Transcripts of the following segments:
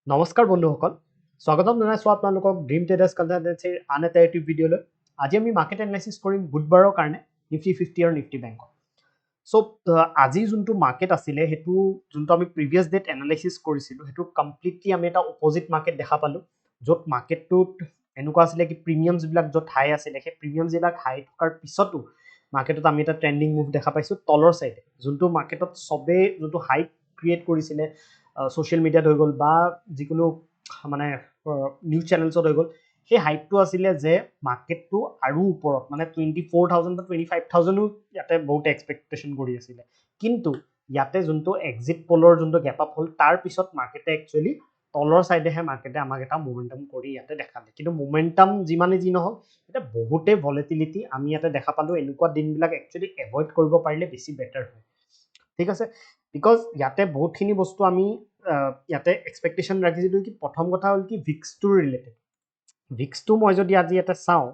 নমস্কাৰ বন্ধুসকল স্বাগতম জনাইছো আপোনালোকক ড্ৰিম ট্ৰেডাৰ্ছ কনসালটেন্সিৰ আন এটা ইউটিউব ভিডিঅ'লৈ আজি আমি মাৰ্কেট এনালাইচিছ কৰিম বুধবাৰৰ কাৰণে নিফটি 50 আৰু নিফটি বেংকৰ আজি যোনটো মাৰ্কেট আছিলে সেইটো যোনটো আমি প্ৰিভিয়াছ ডেট এনালাইচিছ কৰিছিলোঁ সেইটো কমপ্লিটলি আমি এটা অপজিট মাৰ্কেট দেখা পালোঁ য'ত মাৰ্কেটটোত এনেকুৱা আছিলে কি প্ৰিমিয়ামছবিলাক য'ত হাই আছিলে সেই প্ৰিমিয়ামছবিলাক হাই থকাৰ পিছতো মাৰ্কেটত আমি এটা ট্ৰেণ্ডিং মুভ দেখা পাইছোঁ তলৰ চাইডে যোনটো মাৰ্কেটত চবেই যোনটো হাইপ ক্ৰিয়েট কৰিছিলে ছ'চিয়েল মিডিয়াত হৈ গ'ল বা যিকোনো মানে নিউজ চেনেলছত হৈ গ'ল সেই হাইপটো আছিলে যে মাৰ্কেটটো আৰু ওপৰত মানে 24,000 বা 25,000ও ইয়াতে বহুত এক্সপেক্টেশ্যন কৰি আছিলে কিন্তু ইয়াতে যোনটো এক্সিট পলৰ যোনটো গেপ আপ হ'ল তাৰ পিছত মাৰ্কেটে একচুৱেলি তলৰ চাইডেহে মাৰ্কেটে আমাক এটা মোমেণ্টাম কৰি ইয়াতে দেখালে কিন্তু মোমেণ্টাম যিমানে যি নহওক এতিয়া বহুতেই ভলেটিলিটি আমি ইয়াতে দেখা পালোঁ এনেকুৱা দিনবিলাক একচুৱেলি এভইড কৰিব পাৰিলে বেছি বেটাৰ হয় ঠিক আছে বিকজ ইয়াতে বহুতখিনি বস্তু আমি ইয়াতে এক্সপেক্টেশ্যন ৰাখিছিলোঁ কি প্ৰথম কথা হ'ল কি ভিক্সটোৰ ৰিলেটেড ভিক্সটো মই যদি আজি ইয়াতে চাওঁ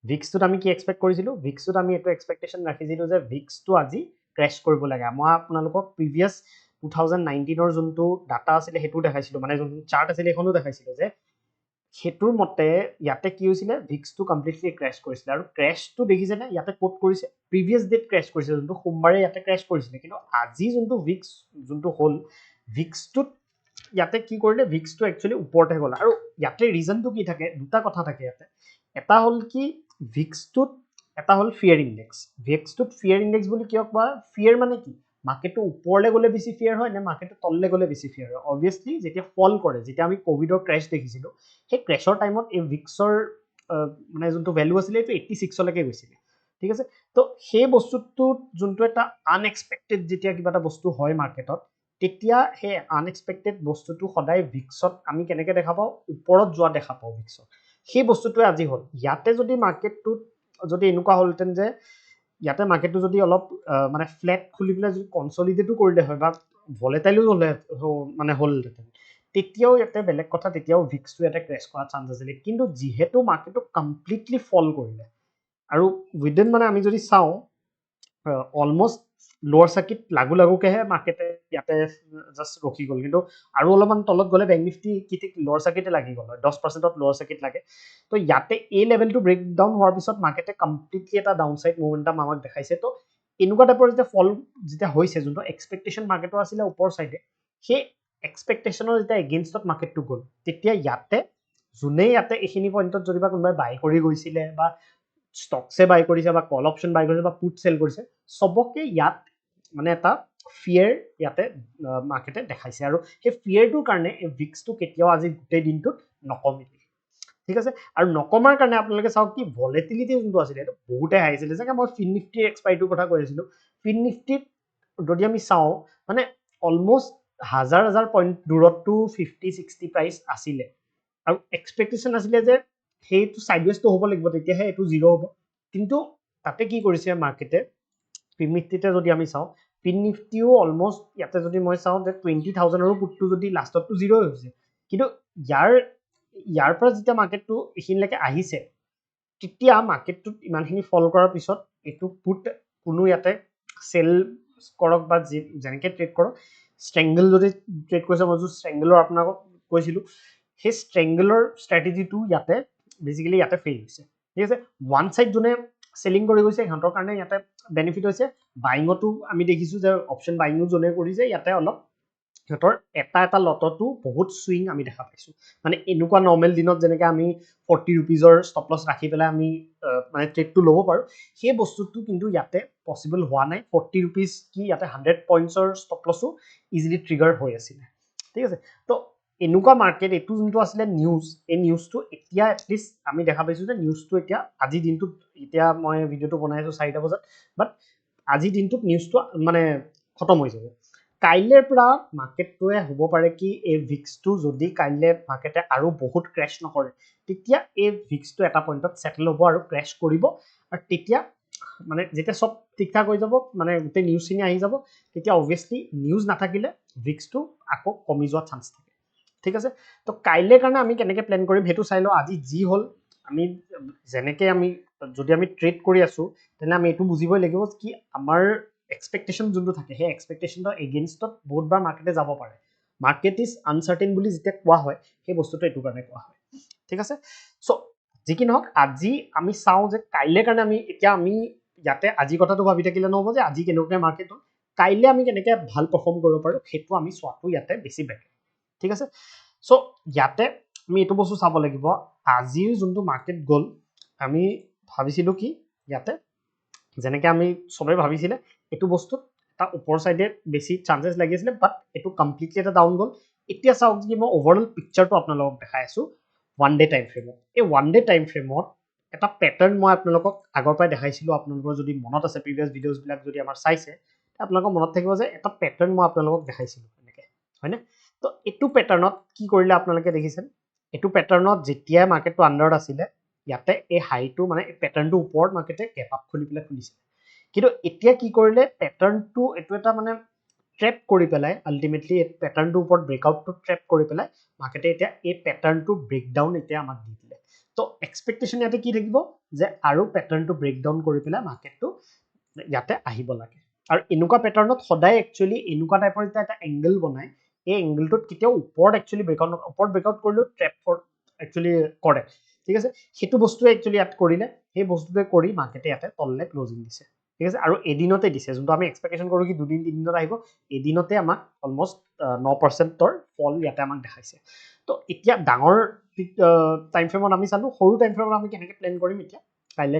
ভিক্সটোত আমি কি এক্সপেক্ট কৰিছিলোঁ ভিক্সটোত আমি এইটো এক্সপেক্টেশ্যন ৰাখিছিলোঁ যে ভিক্সটো আজি ক্ৰেছ কৰিব লাগে মই আপোনালোকক প্ৰিভিয়াছ 2019ৰ যোনটো ডাটা আছিলে সেইটো দেখাইছিলোঁ মানে যোনটো চাৰ্ট আছিলে সেইখনো দেখাইছিলোঁ যে সেইটোৰ মতে ইয়াতে কি হৈছিলে ভিক্সটো কমপ্লিটলি ক্ৰেছ কৰিছিলে আৰু ক্ৰেছটো দেখিছেনে ইয়াতে ক'ত কৰিছে প্ৰিভিয়াছ ডেট ক্ৰেছ কৰিছে যোনটো সোমবাৰে ইয়াতে ক্ৰেছ কৰিছিলে কিন্তু আজি যোনটো ভিক্স যোনটো হ'ল ভিক্সটোত ইয়াতে কি কৰিলে ভিক্সটো একচুৱেলি ওপৰতে গ'ল আৰু ইয়াতে ৰিজনটো কি থাকে দুটা কথা থাকে ইয়াতে এটা হ'ল কি ভিক্সটোত এটা হ'ল ফিয়াৰ ইণ্ডেক্স ভিক্সটোত ফিয়াৰ ইণ্ডেক্স বুলি কিয় কোৱা ফিয়াৰ মানে কি মাৰ্কেটটো ওপৰলৈ গ'লে বেছি ফিয়াৰ হয় নে মাৰ্কেটটো তললৈ গ'লে বেছি ফিয়াৰ হয় অবভিয়াছলি যেতিয়া ফল কৰে যেতিয়া আমি ক'ভিডৰ ক্ৰেছ দেখিছিলোঁ সেই ক্ৰেছৰ টাইমত এই ভিক্সৰ মানে যোনটো ভেলু আছিলে এইটো 86লৈকে গৈছিলে ঠিক আছে তো সেই বস্তুটোত যোনটো এটা আনএক্সপেক্টেড যেতিয়া কিবা এটা বস্তু হয় মাৰ্কেটত তেতিয়া সেই আনএক্সপেক্টেড বস্তুটো সদায় ভিক্সত আমি কেনেকৈ দেখা পাওঁ ওপৰত যোৱা দেখা পাওঁ ভিক্সত সেই বস্তুটোৱে আজি হ'ল ইয়াতে যদি মাৰ্কেটটোত যদি এনেকুৱা হ'লহেঁতেন যে ইয়াতে মাৰ্কেটটো যদি অলপ মানে ফ্লেট খুলি পেলাই যদি কনচলিডেটো কৰিলে হয় বা ভলেটাইলো হ'লে মানে হ'লহেঁতেন তেতিয়াও ইয়াতে বেলেগ কথা তেতিয়াও ভিক্সটো ইয়াতে ক্ৰেছ কৰা চান্স আছিলে কিন্তু যিহেতু মাৰ্কেটটো কমপ্লিটলি ফল কৰিলে আৰু উইদিন মানে আমি যদি চাওঁ অলমষ্ট লোৱাৰ চাৰ্কিট লাগুকেহে মাৰ্কেটে ইয়াতে জাষ্ট ৰখি গ'ল কিন্তু আৰু অলপমান তলত গ'লে বেংক নিফটি কি ঠিক লোৱাৰ চাৰ্কিটে লাগি গ'ল হয় 10%ত লোৱাৰ চাৰ্কিট লাগে তো ইয়াতে এই লেভেলটো ব্ৰেক ডাউন হোৱাৰ পিছত মাৰ্কেটে কমপ্লিটলি এটা ডাউন চাইড মুভমেণ্টাম আমাক দেখাইছে তো এনেকুৱা টাইপৰ যেতিয়া ফল যেতিয়া হৈছে যোনটো এক্সপেক্টেশ্যন মাৰ্কেটৰ আছিলে ওপৰ চাইডে সেই এক্সপেক্টেশ্যনৰ যেতিয়া এগেইনষ্টত মাৰ্কেটটো গ'ল তেতিয়া ইয়াতে যোনে ইয়াতে এইখিনি পইণ্টত যদি বা কোনোবাই বাই কৰি গৈছিলে বা ষ্টকছে বাই কৰিছে বা কল অপশ্যন বাই কৰিছে বা পুট চেল কৰিছে চবকে ইয়াত মানে এটা ফিয়াৰ ইয়াতে মাৰ্কেটে দেখাইছে আৰু সেই ফিয়াৰটোৰ কাৰণে এই ভিক্সটো কেতিয়াও আজি গোটেই দিনটোত নকমিলে ঠিক আছে আৰু নকমাৰ কাৰণে আপোনালোকে চাওক কি ভলেটিলিটি যোনটো আছিলে সেইটো বহুতে হাই আছিলে যেনেকৈ মই ফিন নিফটিৰ এক্সপাইৰিটোৰ কথা কৈ আছিলোঁ ফিন নিফটিত যদি আমি চাওঁ মানে অলমষ্ট হাজাৰ পইণ্ট দূৰতটো 50-60 প্ৰাইচ আছিলে আৰু এক্সপেক্টেশ্যন আছিলে যে সেইটো চাইডৱেজটো হ'ব লাগিব তেতিয়াহে এইটো জিৰ' হ'ব কিন্তু তাতে কি কৰিছে মাৰ্কেটে ফিন নিফটিতে যদি আমি চাওঁ ফিন নিফটিও অলমষ্ট ইয়াতে যদি মই চাওঁ যে 20,000ৰো পুটটো যদি লাষ্টতটো জিৰ' হৈছে কিন্তু ইয়াৰ পৰা যেতিয়া মাৰ্কেটটো এইখিনিলৈকে আহিছে তেতিয়া মাৰ্কেটটোত ইমানখিনি ফল কৰাৰ পিছত এইটো পুট কোনো ইয়াতে চেল কৰক বা যেনেকৈ ট্ৰেড কৰক ষ্ট্ৰেংগল যদি ট্ৰেড কৰিছে মই ষ্ট্ৰেংগলৰ আপোনালোকক কৈছিলোঁ সেই ষ্ট্ৰেংগলৰ ষ্ট্ৰেটেজিটো ইয়াতে বেচিকেলি ইয়াতে ফেইল হৈছে ঠিক আছে ওৱান চাইড যোনে চেলিং কৰি গৈছে সিহঁতৰ কাৰণে ইয়াতে বেনিফিট হৈছে বাইঙতো আমি দেখিছোঁ যে অপশ্যন বাইঙো যোনে কৰিছে ইয়াতে অলপ সিহঁতৰ এটা লটতো বহুত চুইং আমি দেখা পাইছোঁ মানে এনেকুৱা নৰ্মেল দিনত যেনেকৈ আমি 40 ৰুপিজৰ ষ্টপ লছ ৰাখি পেলাই আমি মানে ট্ৰেডটো ল'ব পাৰোঁ সেই বস্তুটো কিন্তু ইয়াতে পচিবল হোৱা নাই 40 ৰুপিজ কি ইয়াতে 100 পইণ্টছৰ ষ্টপ লছো ইজিলি ট্ৰিগাৰ হৈ আছিলে ঠিক আছে তো এনেকুৱা মাৰ্কেট এইটো যোনটো আছিলে নিউজ এই নিউজটো এতিয়া এটলিষ্ট আমি দেখা পাইছোঁ যে নিউজটো এতিয়া আজিৰ দিনটোত এতিয়া মই ভিডিঅ'টো বনাই আছোঁ 4টা বজাত বাট আজিৰ দিনটোত নিউজটো মানে খতম হৈ যাব কাইলৈৰ পৰা মাৰ্কেটটোৱে হ'ব পাৰে কি এই ভিক্সটো যদি কাইলৈ মাৰ্কেটে আৰু বহুত ক্ৰেছ নকৰে তেতিয়া এই ভিক্সটো এটা পইণ্টত ছেটেল হ'ব আৰু ক্ৰেছ কৰিব আৰু তেতিয়া মানে যেতিয়া চব ঠিক ঠাক হৈ যাব মানে গোটেই নিউজখিনি আহি যাব তেতিয়া অবভিয়াছলি নিউজ নাথাকিলে ভিক্সটো আকৌ কমি যোৱা চান্স থাকে ঠিক আছে তো কাইলৈৰ কাৰণে আমি কেনেকৈ প্লেন কৰিম সেইটো চাই লওঁ আজি যি হ'ল আমি যেনেকৈ আমি যদি আমি ট্ৰেড কৰি আছোঁ তেনে আমি এইটো বুজিবই লাগিব কি আমাৰ এক্সপেক্টেশ্যন যোনটো থাকে সেই এক্সপেক্টেশ্যনটো এগেইনষ্টত বহুতবাৰ মাৰ্কেটে যাব পাৰে মাৰ্কেট ইজ আনচাৰ্টেইন বুলি যেতিয়া কোৱা হয় সেই বস্তুটো এইটো কাৰণে কোৱা হয় ঠিক আছে চ' যি কি নহওক আজি আমি চাওঁ যে কাইলৈ কাৰণে আমি ইয়াতে আজি কথাটো ভাবি থাকিলে নহ'ব যে আজি কেনেকুৱা মাৰ্কেট হ'ল কাইলৈ আমি কেনেকৈ ভাল পাৰফৰ্ম কৰিব পাৰোঁ সেইটো আমি চোৱাটো ইয়াতে বেছি বেটাৰ ঠিক আছে চ' ইয়াতে আমি এইটো বস্তু চাব লাগিব আজিৰ যোনটো মাৰ্কেট গ'ল আমি ভাবিছিলোঁ কি ইয়াতে যেনেকৈ আমি চবেই ভাবিছিলে এইটো বস্তুত এটা ওপৰ চাইডে বেছি চান্সেছ লাগি আছিলে বাট এইটো কমপ্লিটলি এটা ডাউন গ'ল এতিয়া চাওক যে মই অভাৰঅল পিকচাৰটো আপোনালোকক দেখাই আছোঁ ওৱান ডে টাইম ফ্ৰেমত এই ওৱান ডে টাইম ফ্ৰেমত এটা পেটাৰ্ণ মই আপোনালোকক আগৰ পৰাই দেখাইছিলোঁ আপোনালোকৰ যদি মনত আছে প্ৰিভিয়াছ ভিডিঅ'জবিলাক যদি আমাৰ চাইছে আপোনালোকৰ মনত থাকিব যে এটা পেটাৰ্ণ মই আপোনালোকক দেখাইছিলোঁ এনেকৈ হয়নে তো এইটো পেটাৰ্ণত কি কৰিলে আপোনালোকে দেখিছে এইটো পেটাৰ্ণত যেতিয়াই মাৰ্কেটটো আণ্ডাৰত আছিলে ইয়াতে এই হাইটো মানে এই পেটাৰ্ণটোৰ ওপৰত মাৰ্কেটে গেপ আপ খুলি পেলাই খুলিছে কিন্তু এতিয়া কি কৰিলে পেটাৰ্ণটো এইটো এটা মানে ট্ৰেপ কৰি পেলাই আল্টিমেটলি এই পেটাৰ্ণটোৰ ওপৰত ব্ৰেকআউটটো ট্ৰেপ কৰি পেলাই মাৰ্কেটে এতিয়া এই পেটাৰ্ণটো ব্ৰেকডাউন এতিয়া আমাক দি দিলে তো এক্সপেক্টেশ্যন ইয়াতে কি থাকিব যে আৰু পেটাৰ্ণটো ব্ৰেকডাউন কৰি পেলাই মাৰ্কেটটো ইয়াতে আহিব লাগে আৰু এনেকুৱা পেটাৰ্ণত সদায় একচুৱেলি এনেকুৱা টাইপৰ যেতিয়া এটা এংগল বনায় এই এংগলটোত কেতিয়াও ওপৰত একচুৱেলি ওপৰত ব্ৰেকআউট কৰিলেও ট্ৰেপ একচুৱেলি কৰে ঠিক আছে সেইটো বস্তুৱে একচুৱেলি ইয়াত কৰিলে সেই বস্তুটোৱে কৰি মাৰ্কেটে ইয়াতে তললে ক্লজিং দিছে ঠিক আছে আৰু এদিনতে দিছে যোনটো আমি এক্সপেক্টেশ্যন কৰোঁ কি দুদিন তিনিদিনত আহিব এদিনতে আমাক অলমষ্ট 9%ৰ ফল ইয়াতে আমাক দেখাইছে তো এতিয়া ডাঙৰ টাইম ফ্ৰেমত আমি চালোঁ সৰু টাইম ফ্ৰেমত আমি কেনেকৈ প্লেন কৰিম এতিয়া কাইলৈ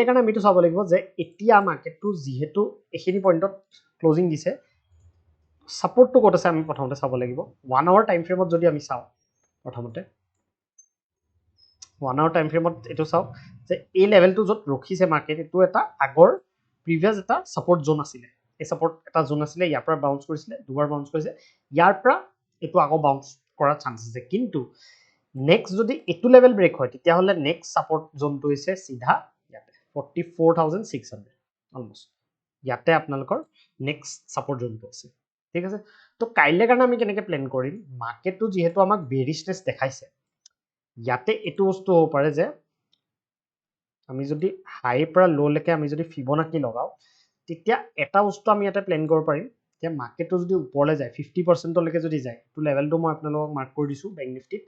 কাৰণে আমিতো চাব লাগিব যে এতিয়া মাৰ্কেটটো যিহেতু এইখিনি পইণ্টত ক্লজিং দিছে ছাপৰ্টটো ক'ত আছে আমি প্ৰথমতে চাব লাগিব 1 আৱাৰ টাইম ফ্ৰেমত যদি আমি চাওঁ প্ৰথমতে 1 আৱাৰ টাইম ফ্ৰেমত এইটো চাওক যে এই লেভেলটো য'ত ৰখিছে মাৰ্কেট এইটো এটা আগৰ প্ৰিভিয়াছ এটা ছাপৰ্ট জোন আছিলে এই ছাপৰ্ট এটা জোন আছিলে ইয়াৰ পৰা বাউন্স কৰিছিলে দুবাৰ বাউন্স কৰিছে ইয়াৰ পৰা এইটো আকৌ বাউন্স কৰাৰ চান্স আছে কিন্তু নেক্সট যদি এইটো লেভেল ব্ৰেক হয় তেতিয়াহ'লে নেক্সট ছাপৰ্ট জোনটো হৈছে চিধা ইয়াতে 44,600 অলমষ্ট ইয়াতে আপোনালোকৰ নেক্সট ছাপৰ্ট জোনটো আছে ঠিক আছে তো কাইলৈ কাৰণে আমি কেনেকৈ প্লেন কৰিম মাৰ্কেটটো যিহেতু আমাক বেৰিছনেছ দেখাইছে ইয়াতে এইটো বস্তু হ'ব পাৰে যে আমি যদি হাইৰ পৰা ল'লৈকে আমি যদি ফিবনাকি লগাওঁ তেতিয়া এটা বস্তু আমি ইয়াতে প্লেন কৰিব পাৰিম যে মাৰ্কেটটো যদি ওপৰলৈ যায় 50%লৈকে যদি যায় এইটো লেভেলটো মই আপোনালোকক মাৰ্ক কৰি দিছোঁ বেংক নিফটিত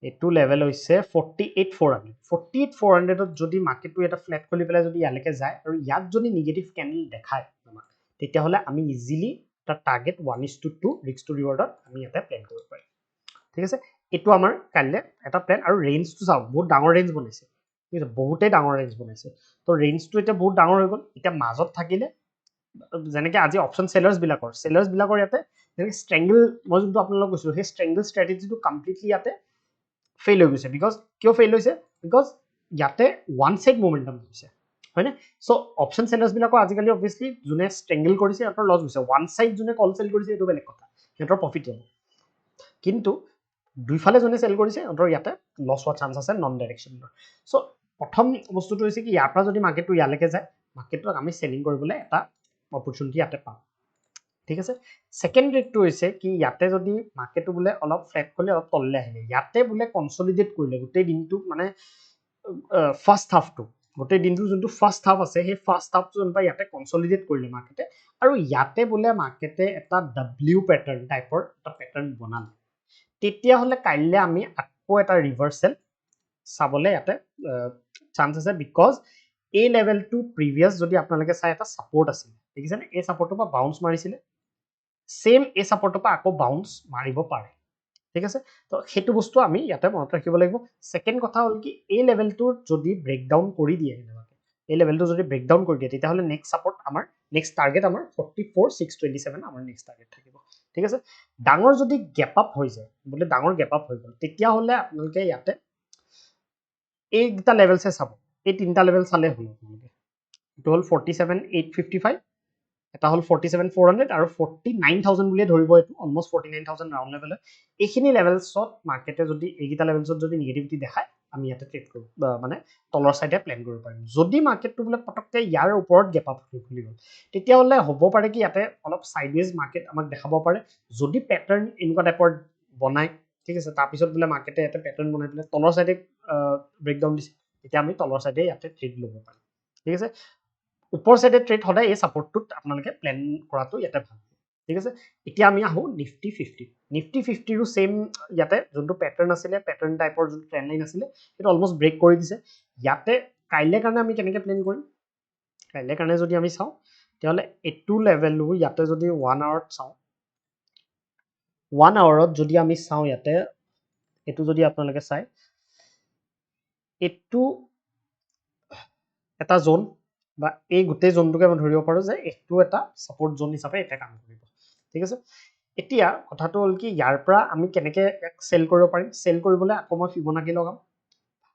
এইটো লেভেল হৈছে 48,400 যদি মাৰ্কেটটো এটা ফ্লেট খুলি পেলাই যদি ইয়ালৈকে যায় আৰু ইয়াত যদি নিগেটিভ কেণ্ডেল দেখায় আমাক তেতিয়াহ'লে আমি ইজিলি এটা টাৰ্গেট 1:2 ৰিস্ক টু ৰিৱাৰ্ডত আমি ইয়াতে প্লেন কৰিব পাৰিম ঠিক আছে এইটো আমাৰ কাইলৈ এটা প্লেন আৰু ৰেঞ্জটো চাওক বহুত ডাঙৰ ৰেঞ্জ বনাইছে ঠিক আছে বহুতেই ডাঙৰ ৰেঞ্জ বনাইছে তো ৰেঞ্জটো এতিয়া বহুত ডাঙৰ হৈ গ'ল এতিয়া মাজত থাকিলে যেনেকৈ আজি অপশ্যন চেলাৰ্ছবিলাকৰ ইয়াতে যেনেকৈ ষ্ট্ৰেংগল মই যোনটো আপোনালোকক কৈছিলোঁ সেই ষ্ট্ৰেংগল ষ্ট্ৰেটেজিটো কমপ্লিটলি ইয়াতে ফেইল হৈ গৈছে বিকজ কিয় ফেইল হৈছে বিকজ ইয়াতে ওৱান চাইড মোমেণ্টাম হৈছে হয়নে চ' অপশ্যন চেলাৰ্ছবিলাকৰ আজিকালি অবভিয়াছলি যোনে ষ্ট্ৰেংগল কৰিছে সিহঁতৰ লছ হৈছে ওৱান চাইড যোনে কল চেল কৰিছে এইটো বেলেগ কথা সিহঁতৰ প্ৰফিট হ'ব কিন্তু দুইফালে যোনে চেল কৰিছে সিহঁতৰ ইয়াতে লছ হোৱাৰ চান্স আছে নন ডাইৰেকশ্যনৰ চ' প্ৰথম বস্তুটো হৈছে কি ইয়াৰ পৰা যদি মাৰ্কেটটো ইয়ালৈকে যায় মাৰ্কেটটোক আমি চেলিং কৰিবলৈ এটা অপৰচুনিটি ইয়াতে পাম ঠিক আছে ছেকেণ্ড ৰেটটো হৈছে কি ইয়াতে যদি মাৰ্কেটটো বোলে অলপ ফ্লেট কৰিলে অলপ তললৈ আহিলে ইয়াতে বোলে কনচলিডেট কৰিলে গোটেই দিনটো মানে ফাৰ্ষ্ট হাফটো গোটেই দিনটো যোনটো ফাৰ্ষ্ট হাফ আছে সেই ফাৰ্ষ্ট হাফটো যেনিবা ইয়াতে কনচলিডেট কৰিলে মাৰ্কেটে আৰু ইয়াতে বোলে মাৰ্কেটে এটা ডাব্লিউ পেটাৰ্ণ টাইপৰ এটা পেটাৰ্ণ বনালে তেতিয়াহ'লে কাইলৈ আমি আকৌ এটা ৰিভাৰ্চেল চাবলৈ ইয়াতে চান্স আছে বিকজ এই লেভেলটো প্ৰিভিয়াছ যদি আপোনালোকে চাই এটা ছাপৰ্ট আছিলে দেখিছেনে এই ছাপৰ্টটোৰ পৰা বাউন্স মাৰিছিলে সেম এই ছাপৰ্টৰ পৰা আকৌ বাউন্স মাৰিব পাৰে ঠিক আছে তো সেইটো বস্তু আমি ইয়াতে মনত ৰাখিব লাগিব ছেকেণ্ড কথা হ'ল কি এই লেভেলটোৰ যদি ব্ৰেকডাউন কৰি দিয়ে এই লেভেলটো যদি ব্ৰেকডাউন কৰি দিয়ে তেতিয়াহ'লে নেক্সট ছাপৰ্ট আমাৰ নেক্সট টাৰ্গেট আমাৰ 44,627 আমাৰ নেক্সট টাৰ্গেট থাকিব ঠিক আছে ডাঙৰ যদি গেপ আপ হৈ যায় বোলে ডাঙৰ গেপ আপ হৈ গ'ল তেতিয়াহ'লে আপোনালোকে ইয়াতে এইকেইটা লেভেলছে চাব এই তিনিটা লেভেল চালে হ'ল আপোনালোকে এইটো হ'ল 47,855 এটা হ'ল 47,400 আৰু 49,000 বুলিয়ে ধৰিব এইটো অলমষ্ট 49,000 ৰাউণ্ড লেভেল হয় এইখিনি লেভেলছত মাৰ্কেটে যদি এইকেইটা লেভেলছত যদি নিগেটিভিটি দেখায় আমি ইয়াতে ট্ৰেড কৰোঁ মানে তলৰ চাইডে প্লেন কৰিব পাৰিম যদি মাৰ্কেটটো বোলে পটককৈ ইয়াৰ ওপৰত গেপ আপ খুলি গ'ল তেতিয়াহ'লে হ'ব পাৰে কি ইয়াতে অলপ চাইডৱেজ মাৰ্কেট আমাক দেখাব পাৰে যদি পেটাৰ্ণ এনেকুৱা টাইপৰ বনায় ঠিক আছে তাৰপিছত বোলে মাৰ্কেটে ইয়াতে পেটাৰ্ণ বনাই পেলাই তলৰ চাইডে ব্ৰেকডাউন দিছে তেতিয়া আমি তলৰ চাইডে ইয়াতে ট্ৰেড ল'ব পাৰিম ঠিক আছে ওপৰ চাইডে ট্ৰেড সদায় এই ছাপৰ্টটোত আপোনালোকে প্লেন কৰাটো ইয়াতে ভাল ঠিক আছে এতিয়া আমি আহো নিফটি 50 নিফটি 50 ৰো সেম ইয়াতে যোনটো প্যাটাৰ্ণ আছিল প্যাটাৰ্ণ টাইপৰ যোনটো ট্ৰেন্ড লাইন আছিল এটা অলমোস্ট ব্ৰেক কৰি দিছে ইয়াতে কাইলে কাৰণে আমি কেনেকৈ প্লেন কৰিম কাইলে কাৰণে যদি আমি চাও তেহলে এটু লেভেলটো ইয়াতে যদি 1 আৱাৰত চাও 1 আৱাৰত যদি আমি চাও ইয়াতে এটু যদি আপোনালোকে চাই এটু এটা জোন বা এই গোটেই জোনটোকে আমি ধৰিব পাৰো যে এটু এটা সাপোৰ্ট জোন হিচাপে এটা কাম কৰিব ঠিক আছে এতিয়া কথাটো হল কি ইয়াৰ পৰা আমি কেনেকৈ সেল কৰিব পাৰিম সেল কৰিবলৈ আকৌ মই ফিবোনাকি লগাম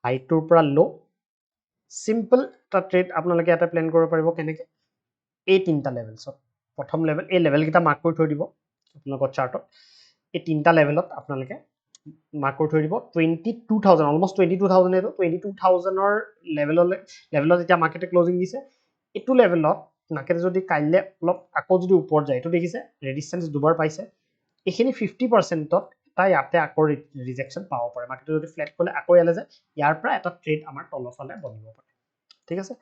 হাইটোৰ পৰা লো সিম্পল এটা ট্ৰেড আপোনালোকে এটা প্লেন কৰিব পাৰিব কেনেকৈ এই তিনটা লেভেলছত প্ৰথম লেভেল এই লেভেল কিটা মাৰ্ক কৰি থৈ দিব আপোনালোকৰ চাৰ্টত এই তিনটা লেভেলত আপোনালোকে মাৰ্ক কৰি থৈ দিব 22000 অলমোস্ট 22000 এটো 22000 ৰ লেভেলত এতিয়া মাৰ্কেটে ক্লোজিং দিছে এটু লেভেলত মাৰ্কেটে যদি কাইলে অলপ আকৌ যদি ওপৰত যায় এটো দেখিছে ৰেজিস্ট্যান্স দুবাৰ পাইছে এখিনি 50% ত এটা ইয়াতে আকৌ ৰিজেকশন পাব পাৰে মাৰ্কেটে যদি ফ্ল্যাট কৰিলে আকৌ ইয়ালে যায় ইয়াৰ পৰা এটা ট্ৰেড আমাৰ তলফালে বনিব পাৰে ঠিক আছে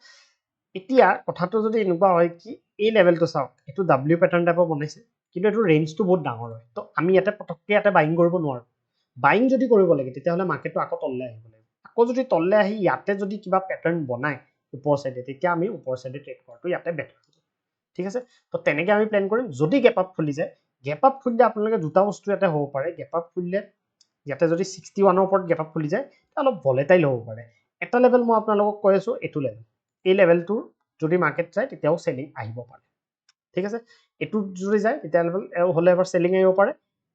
এতিয়া কথাটো যদি এনেকুৱা হয় কি এই লেভেলটো চাওক এটো ডব্লিউ প্যাটাৰ্ণ টাইপৰ বনাইছে কিন্তু এটো ৰেঞ্জটো বহুত ডাঙৰ হয় তো আমি ইয়াতে পটককে ইয়াতে বাইং কৰিব নোৱাৰো বাইং যদি কৰিব লাগে তেতিয়াহলে মাৰ্কেটটো আকৌ তললে আহিব লাগিব আকৌ যদি তললে আহি ইয়াতে যদি কিবা প্যাটাৰ্ণ বনায় ওপৰ সাইডে তেতিয়া আমি ওপৰ সাইডে ট্ৰেড কৰাটো ইয়াতে বেটাৰ ঠিক আছে তো তেনেকৈ আমি প্লেন কৰিম যদি গ্যাপ আপ খুলি যায় গ্যাপ আপ খুলিলে আপোনালোকে দুটা বস্তু ইয়াতে হ'ব পাৰে গ্যাপ আপ খুলিলে ইয়াতে যদি 61 ৰ ওপৰত গ্যাপ আপ খুলি যায় অলপ ভলেটাইল হ'ব পাৰে এটা লেভেল মই আপোনালোকক কৈ আছো এটু লেভেল এই লেভেলটো যদি মাৰ্কেট যায় তেতিয়াও সেলিং আহিব পাৰে ঠিক আছে এটু যদি যায় তেতিয়া লেভেল হলে এবাৰ সেলিং আহিব পাৰে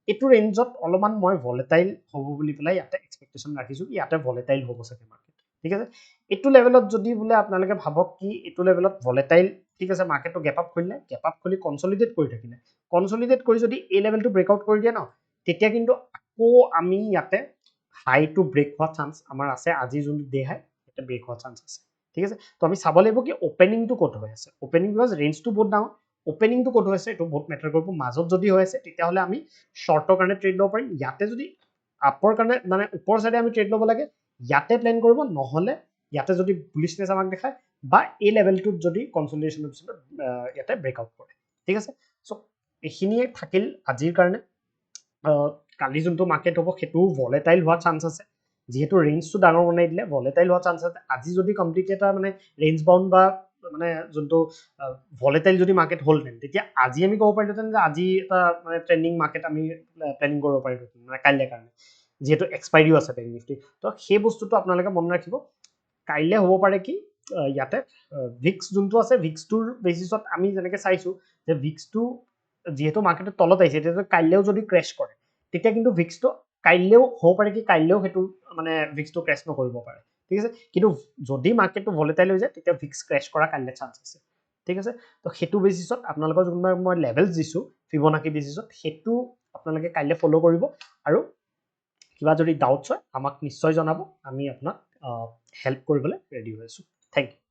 এটু ৰেঞ্জত অলপমান মই ভলেটাইল হ'ব বুলি পেলাই ইয়াতে এক্সপেক্টেশন ৰাখিছো ইয়াতে ভলেটাইল হ'ব চাগে মাৰ্কেট ঠিক আছে এটু লেভেলত যদি বোলে আপোনালোকে ভাবক কি এটু লেভেলত ভলেটাইল ঠিক আছে মাৰ্কেটটো গ্যাপ আপ খুলিলে গ্যাপ আপ খুলি কনসলিডেট কৰি থাকিলে কনসলিডেট কৰি যদি এই লেভেলটো ব্ৰেকআউট কৰি দিয়ে ন তেতিয়া কিন্তু আকৌ আমি ইয়াতে হাই টু ব্ৰেক হোৱা চান্স আমাৰ আছে আজি যোনটো ডে হাই এটা ব্ৰেক হোৱা চান্স আছে ঠিক আছে তো আমি চাব লাগিব কি ওপেনিংটো কত হৈ আছে ওপেনিং বিকজ ৰেঞ্জটো বহুত ডাঙৰ ওপেনিংটো কত হৈ আছে এটো বহুত মেটাৰ কৰিব মাজত যদি হৈ আছে তেতিয়া হলে আমি শৰ্টৰ কাৰণে ট্ৰেড ল'ব পাৰিম ইয়াতে যদি আপৰ কাৰণে মানে ওপৰ সাইডে আমি ট্ৰেড ল'ব লাগে ইয়াতে প্লেন কৰিব নহলে ইয়াতে যদি বুলিশনেস আমাক দেখায় বা এই লেভেলটোত যদি কনসলিডেশনৰ পিছত ইয়াতে ব্ৰেকআউট কৰে ঠিক আছে সো এখিনিয়ে থাকিল আজিৰ কাৰণে কালি যোনটো মাৰ্কেট হ'ব সেইটো ভলেটাইল হোৱা চান্স আছে যেহেতু ৰেঞ্জটো ডাঙৰ বনাই দিলে ভলেটাইল হোৱা চান্স আছে আজি যদি কমপ্লিট এটা মানে ৰেঞ্জ বাউন্ড বা মানে যোনটো ভলেটাইল যদি মাৰ্কেট হ'ল তেতিয়া আজি আমি ক'ব পাৰিলোহেঁতেন যে আজি এটা মানে ট্ৰেন্ডিং মাৰ্কেট আমি প্লেনিং কৰিব পাৰিলোহেঁতেন মানে কাইলে কাৰণে যেহেতু এক্সপাইৰিও আছে বেংক নিফটি তো সেই বস্তুটো আপোনালোকে মন ৰাখিব কাইলে হ'ব পাৰে কি ইয়াতে ভিক্স যোনটো আছে ভিক্সটোৰ বেচিছত আমি যেনেকৈ চাইছো যে ভিক্সটো যেহেতু মাৰ্কেটৰ তলত আহিছে তেতিয়া কাইলেও যদি ক্ৰেশ কৰে তেতিয়া কিন্তু ভিক্সটো কাইলেও হ'ব পাৰে কি কাইলেও হেতু মানে ভিক্সটো ক্ৰেশ নকৰিব পাৰে ঠিক আছে কিন্তু যদি মাৰ্কেটটো ভলেটাইল হৈ যায় তেতিয়া ভিক্স ক্ৰেশ কৰা কাইলে চান্স আছে ঠিক আছে তো হেতু বেচিছত আপোনালোকৰ যোনবা মই লেভেলছ দিছো ফিবোনাকি বেচিছত হেতু আপোনালোকে কাইলে ফলো কৰিব আৰু কিবা যদি ডাউটছ হয় আমাক নিশ্চয় জনাব আমি আপোনাক হেল্প কৰিবলৈ ৰেডি হৈ আছো থ্যাংক ইউ